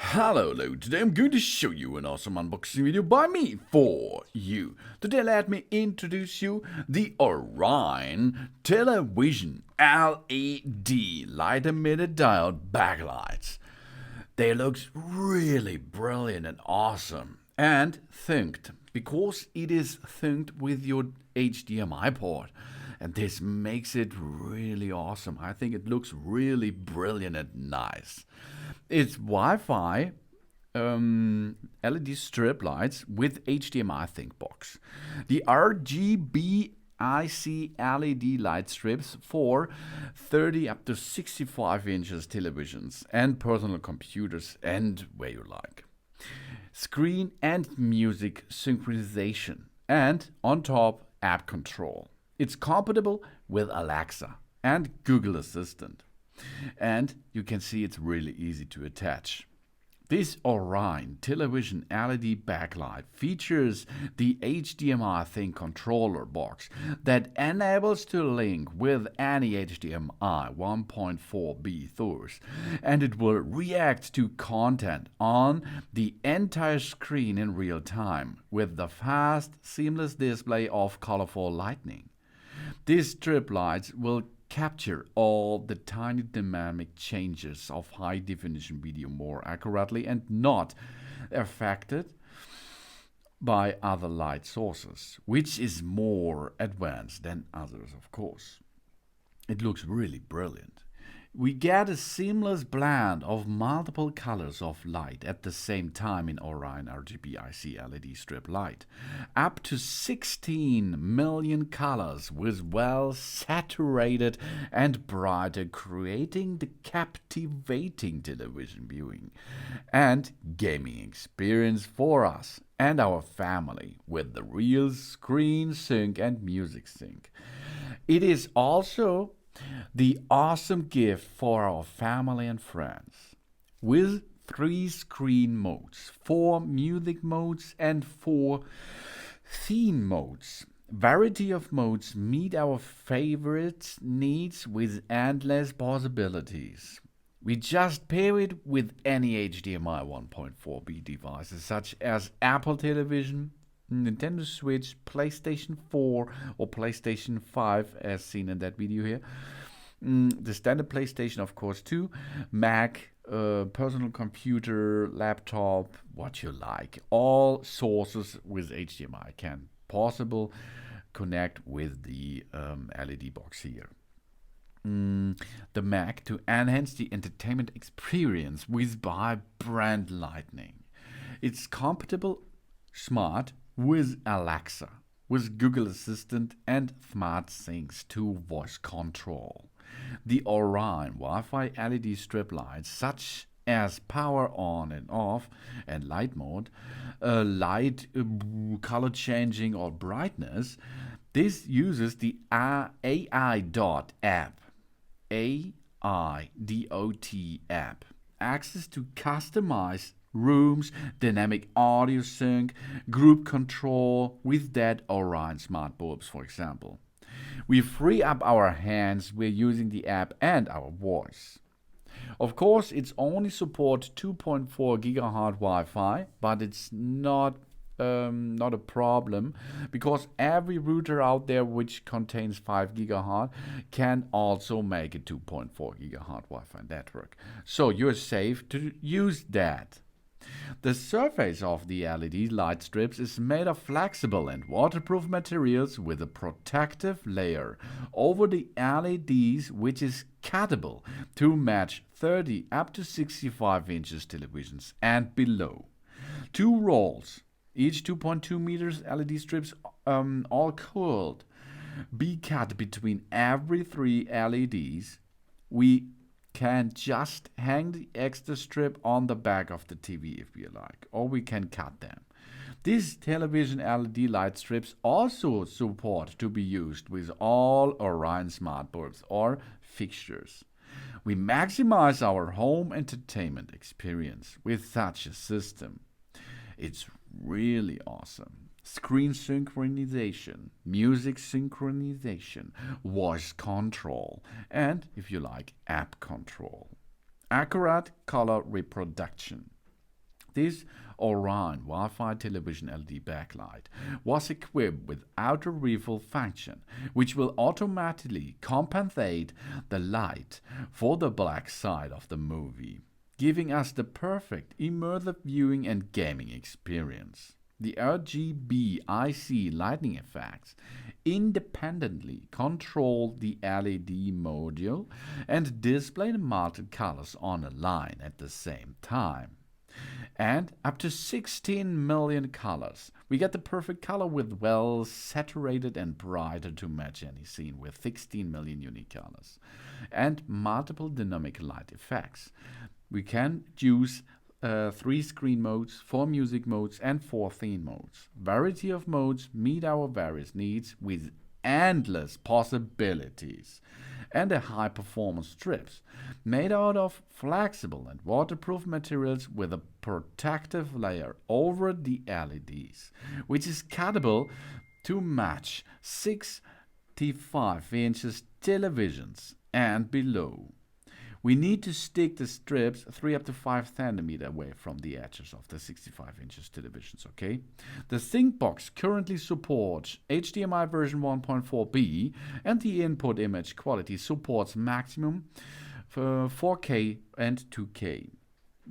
Hello, today I'm going to show you an awesome unboxing video by me for you. Today let me introduce you the OREiN Television LED light emitter diode backlights. They look really brilliant and awesome and synced because it is synced with your HDMI port. And this makes it really awesome. I think it looks really brilliant and nice. It's Wi-Fi LED strip lights with HDMI think box. The RGBIC LED light strips for 30 up to 65 inches televisions and personal computers and where you like. Screen and music synchronization, and on top app control. It's compatible with Alexa and Google Assistant. And you can see it's really easy to attach. This OREiN television LED backlight features the HDMI Think controller box that enables to link with any HDMI 1.4b source, and it will react to content on the entire screen in real time with the fast, seamless display of colorful lighting. These strip lights will capture all the tiny dynamic changes of high-definition video more accurately and not affected by other light sources, which is more advanced than others, of course. It looks really brilliant. We get a seamless blend of multiple colors of light at the same time in OREiN RGB-IC LED strip light. Up to 16 million colors with well saturated and brighter, creating the captivating television viewing and gaming experience for us and our family with the real screen sync and music sync. It is also the awesome gift for our family and friends. With 3 screen modes, 4 music modes and 4 theme modes. Variety of modes meet our favorite needs with endless possibilities. We just pair it with any HDMI 1.4b devices such as Apple Television, Nintendo Switch, PlayStation 4 or PlayStation 5 as seen in that video here. The standard PlayStation of course too, Mac, personal computer, laptop, what you like. All sources with HDMI can possible connect with the LED box here. The Mac to enhance the entertainment experience with vibrant lighting. It's compatible smart with Alexa, with Google Assistant and SmartThings to voice control. The OREiN Wi-Fi LED strip lights such as power on and off and light mode, light color changing or brightness, this uses the AI dot app, AI-DOT app, access to customize rooms, dynamic audio sync, group control with that OREiN smart bulbs, for example. We free up our hands, we're using the app and our voice. Of course, it's only support 2.4 GHz Wi-Fi, but it's not a problem because every router out there which contains 5 GHz can also make a 2.4 GHz Wi-Fi network. So you're safe to use that. The surface of the LED light strips is made of flexible and waterproof materials with a protective layer over the LEDs which is cuttable to match 30 up to 65 inches televisions and below. 2 rolls, each 2.2 meters LED strips all could be cut between every 3 LEDs. We can just hang the extra strip on the back of the TV if we like, or we can cut them. These television LED light strips also support to be used with all OREiN smart bulbs or fixtures. We maximize our home entertainment experience with such a system. It's really awesome. Screen synchronization, music synchronization, voice control, and, if you like, app control. Accurate color reproduction. This OREiN Wi-Fi television LED backlight was equipped with auto refill function, which will automatically compensate the light for the black side of the movie, giving us the perfect immersive viewing and gaming experience. The RGBIC lighting effects independently control the LED module and display the multiple colors on a line at the same time. And up to 16 million colors. We get the perfect color with well saturated and brighter to match any scene with 16 million unique colors. And multiple dynamic light effects. We can use 3 screen modes, 4 music modes, and 4 theme modes. Variety of modes meet our various needs with endless possibilities. And a high performance strips made out of flexible and waterproof materials with a protective layer over the LEDs, which is cuttable to match 65 inches televisions and below. We need to stick the strips 3 up to 5 cm away from the edges of the 65 inches televisions, okay? The sync box currently supports HDMI version 1.4b and the input image quality supports maximum 4K and 2K.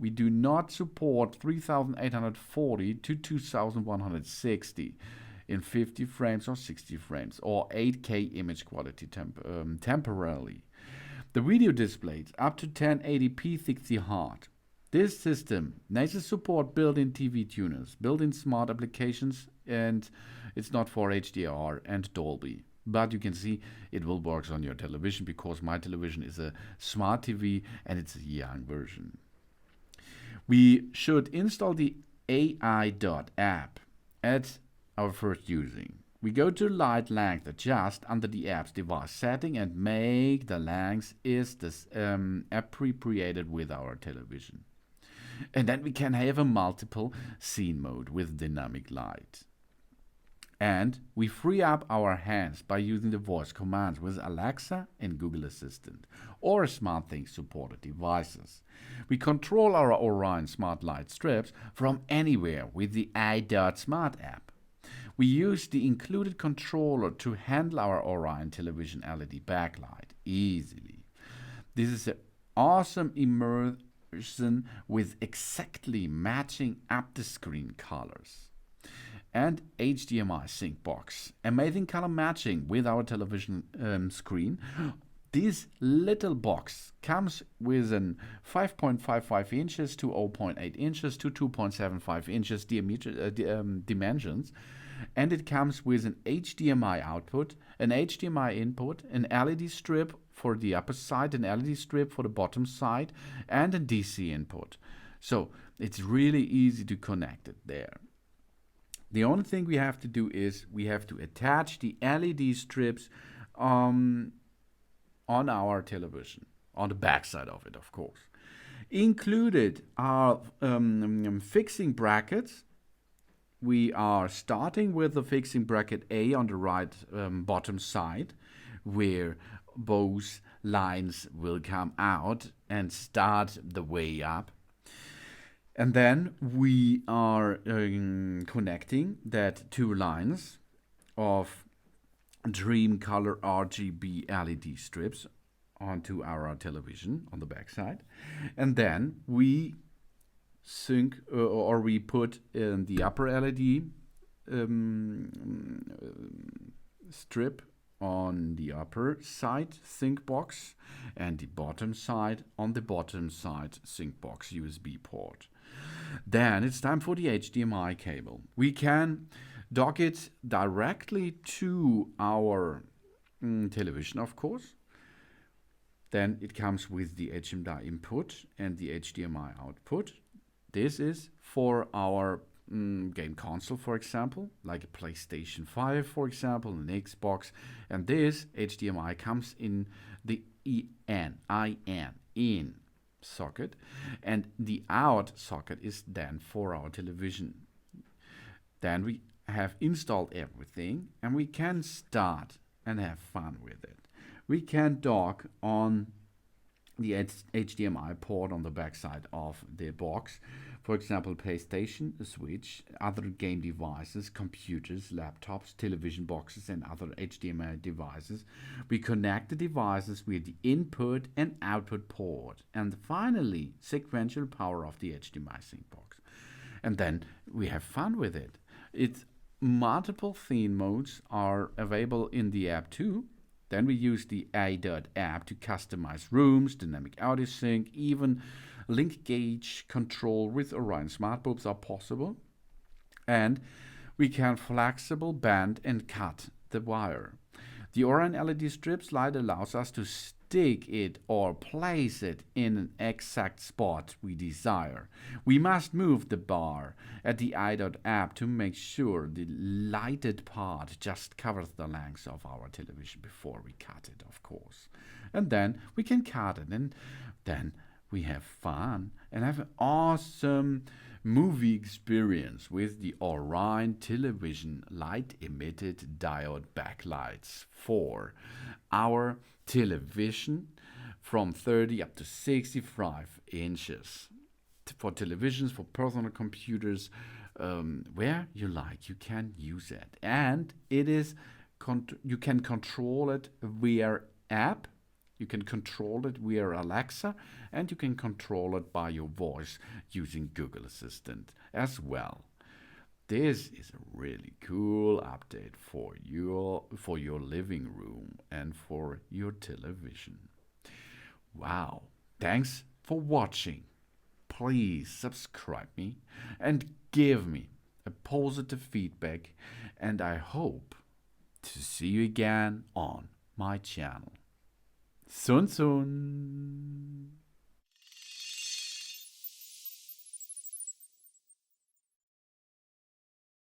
We do not support 3840 to 2160 in 50 frames or 60 frames or 8K image quality temporarily. The video displays up to 1080p 60 Hz. This system doesn't support built-in TV tuners, built-in smart applications, and it's not for HDR and Dolby. But you can see it will work on your television because my television is a smart TV and it's a young version. We should install the AI.app at our first using. We go to light length adjust under the app's device setting and make the length is this appropriated with our television. And then we can have a multiple scene mode with dynamic light. And we free up our hands by using the voice commands with Alexa and Google Assistant or SmartThings supported devices. We control our OREiN smart light strips from anywhere with the i.smart app. We use the included controller to handle our OREiN television LED backlight easily. This is an awesome immersion with exactly matching up the screen colors. And HDMI sync box. Amazing color matching with our television screen. This little box comes with an 5.55 inches to 0.8 inches to 2.75 inches dimensions. And it comes with an HDMI output, an HDMI input, an LED strip for the upper side, an LED strip for the bottom side, and a DC input. So it's really easy to connect it there. The only thing we have to do is we have to attach the LED strips on our television, on the back side of it, of course. Included are fixing brackets. We are starting with the fixing bracket A on the right bottom side, where both lines will come out and start the way up. And then we are connecting that 2 lines of Dream Color RGB LED strips onto our television on the back side. And then we sync or we put in the upper LED strip on the upper side sync box and the bottom side on the bottom side sync box USB port. Then it's time for the HDMI cable. We can dock it directly to our television, of course. Then it comes with the HDMI input and the HDMI output. This is for our game console, for example, like a PlayStation 5, for example, an Xbox. And this HDMI comes in the in socket, and the out socket is then for our television. Then we have installed everything, and we can start and have fun with it. We can dock on the HDMI port on the backside of the box. For example, PlayStation, a Switch, other game devices, computers, laptops, television boxes, and other HDMI devices. We connect the devices with the input and output port. And finally, sequential power of the HDMI sync box. And then we have fun with it. It's multiple theme modes are available in the app too. Then we use the app to customize rooms, dynamic audio sync, even link gauge control with OREiN Smart Bulbs are possible. And we can flexible bend and cut the wire. The OREiN LED strips light allows us to stick it or place it in an exact spot we desire. We must move the bar at the app to make sure the lighted part just covers the length of our television before we cut it, of course. And then we can cut it, and then we have fun and have an awesome movie experience with the OREiN television light emitted diode backlights for our television from 30 up to 65 inches. For televisions, for personal computers, where you like, you can use it. And it is you can control it via app. You can control it via Alexa, and you can control it by your voice using Google Assistant as well. This is a really cool update for your living room and for your television. Wow, thanks for watching. Please subscribe me and give me a positive feedback, and I hope to see you again on my channel. Soon.